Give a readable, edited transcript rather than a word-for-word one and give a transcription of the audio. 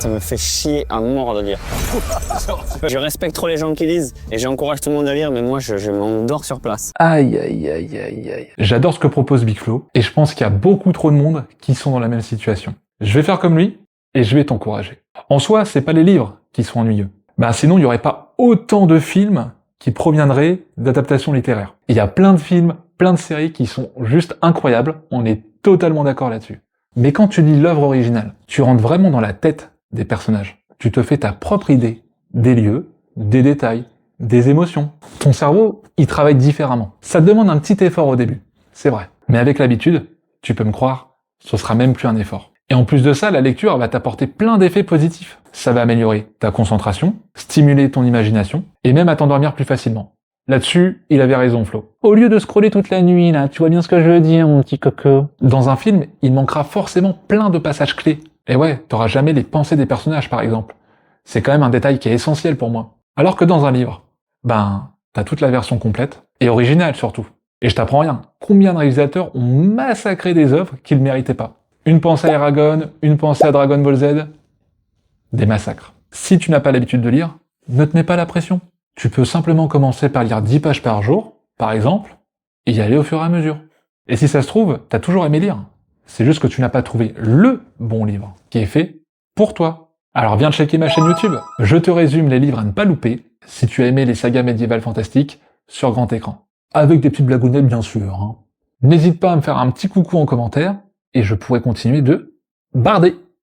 Ça me fait chier à mort de lire. Je respecte trop les gens qui lisent et j'encourage tout le monde à lire, mais moi je m'endors sur place. Aïe, aïe, aïe, aïe, aïe. J'adore ce que propose Big Flo, et je pense qu'il y a beaucoup trop de monde qui sont dans la même situation. Je vais faire comme lui, et je vais t'encourager. En soi, c'est pas les livres qui sont ennuyeux. Sinon, il n'y aurait pas autant de films qui proviendraient d'adaptations littéraires. Il y a plein de films, plein de séries qui sont juste incroyables, on est totalement d'accord là-dessus. Mais quand tu lis l'œuvre originale, tu rentres vraiment dans la tête des personnages. Tu te fais ta propre idée des lieux, des détails, des émotions. Ton cerveau, il travaille différemment. Ça te demande un petit effort au début, c'est vrai. Mais avec l'habitude, tu peux me croire, ce sera même plus un effort. Et en plus de ça, la lecture va t'apporter plein d'effets positifs. Ça va améliorer ta concentration, stimuler ton imagination, et même à t'endormir plus facilement. Là-dessus, il avait raison, Flo. Au lieu de scroller toute la nuit, là, tu vois bien ce que je veux dire, mon petit coco. Dans un film, il manquera forcément plein de passages clés. Et ouais, t'auras jamais les pensées des personnages, par exemple. C'est quand même un détail qui est essentiel pour moi. Alors que dans un livre, t'as toute la version complète, et originale surtout. Et je t'apprends rien. Combien de réalisateurs ont massacré des œuvres qu'ils ne méritaient pas? Une pensée à Eragon, une pensée à Dragon Ball Z. Des massacres. Si tu n'as pas l'habitude de lire, ne te mets pas la pression. Tu peux simplement commencer par lire 10 pages par jour, par exemple, et y aller au fur et à mesure. Et si ça se trouve, t'as toujours aimé lire. C'est juste que tu n'as pas trouvé LE bon livre, qui est fait pour toi. Alors viens checker ma chaîne YouTube. Je te résume les livres à ne pas louper, si tu as aimé les sagas médiévales fantastiques, sur grand écran. Avec des petites blagounettes bien sûr. N'hésite pas à me faire un petit coucou en commentaire, et je pourrai continuer de barder.